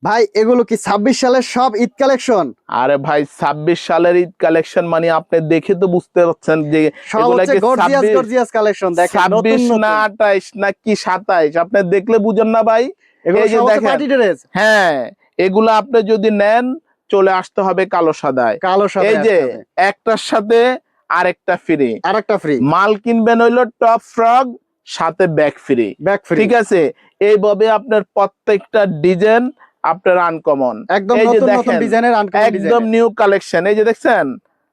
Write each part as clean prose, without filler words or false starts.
ভাই এগুলো কি 26 সালের সব ঈদ কালেকশন? আরে ভাই 26 সালের ঈদ কালেকশন মানে আপনি দেখে তো বুঝতে পারছেন যে সব এগুলা হচ্ছে কি গর্জিয়াস গর্জিয়াস কালেকশন, দেখেন নতুন 26 না নতুন। 28 না কি 27 আপনি দেখলে বুঝেন না ভাই। এগুলো এই যে সব হচ্ছে দেখেন, পার্টি ড্রেস। হ্যাঁ, এগুলা আপনি যদি নেন চলে আসতে হবে কালো সাদায়। কালো সাথে এই যে আসতে হবে, একটার সাথে আরেকটা ফ্রি, আরেকটা ফ্রি, মাল কিনবেন হইলো টপ ফ্রক, সাথে ব্যাগ ফ্রি। Back free. ঠিক আছে, এইভাবে আপনার প্রত্যেকটা ডিজাইন আপনার আনকমন। একদম এই যে নতুন নতুন দেখেন ডিজাইনের, আনকমন একদম ডিজাইনের। নিউ কালেকশন, এই যে দেখছেন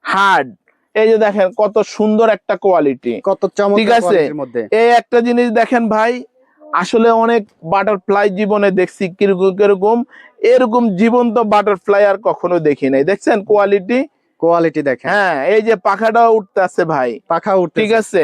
হার্ড, এই যে দেখেন কত সুন্দর একটা কোয়ালিটি। কত ঠিক চমৎকার আছে, কোয়ালিটির মধ্যে। এই একটা জিনিস দেখেন ভাই, আসলে অনেক বাটারফ্লাই জীবনে দেখছি কিরকম কিরকম, এরকম জীবন্ত বাটারফ্লাই আর কখনো দেখি নাই। দেখছেন কোয়ালিটি? কোয়ালিটি দেখেন, হ্যাঁ, এই যে পাখাটাও উঠতে আছে ভাই। পাখা ঠিক উঠতেছে। আছে,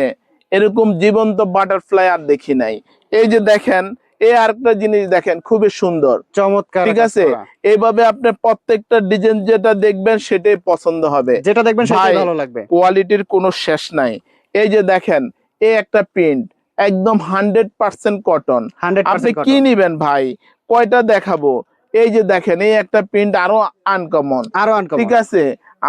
এরকম জীবন্ত বাটারফ্লাই আর দেখি নাই। এই যে দেখেন, এই আরেকটা জিনিস দেখেন খুবই সুন্দর। চমৎকার ঠিক কাজ আছে, করা। এইভাবে আপনি প্রত্যেকটা ডিজাইন যেটা দেখবেন সেটাই পছন্দ হবে যেটা দেখবেন সেটাই ভাই। ভালো লাগবে। কোয়ালিটির কোনো শেষ নাই। এই যে দেখেন, এই একটা প্রিন্ট একদম 100% কটন। আপনি 100% কি কটন। নিবেন ভাই? কয়টা দেখাবো? এই যে দেখেন, এই একটা প্রিন্ট আরো আনকমন। আরো ঠিক আনকমন। আছে,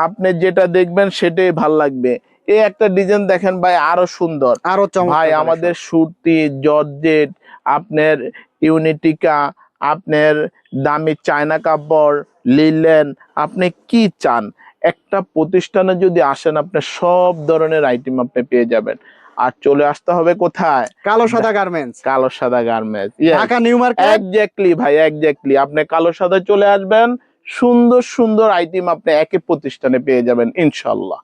আপনি যেটা দেখবেন সেটাই ভাল লাগবে। এই একটা ডিজাইন দেখেন ভাই, আরো সুন্দর। আরো ভাই চমৎকার কালেকশন। আমাদের সুরতি, জর্জেট, আপনার ইউনিটিকা, আপনার দামি চায়না কাপড়, লিলেন, আপনি কি চান? একটা প্রতিষ্ঠানে যদি আসেন আপনি সব ধরনের আইটেম আপনি পেয়ে যাবেন। আর চলে আসতে হবে কোথায়? কালো সাদা গার্মেন্টস, কালো সাদা garments. Yes, Dhaka new market. Exactly ভাই, এক্স্যাক্টলি। আপনি কালো সাদা চলে আসবেন, সুন্দর সুন্দর আইটেম আপনি একই প্রতিষ্ঠানে পেয়ে যাবেন ইনশাল্লাহ।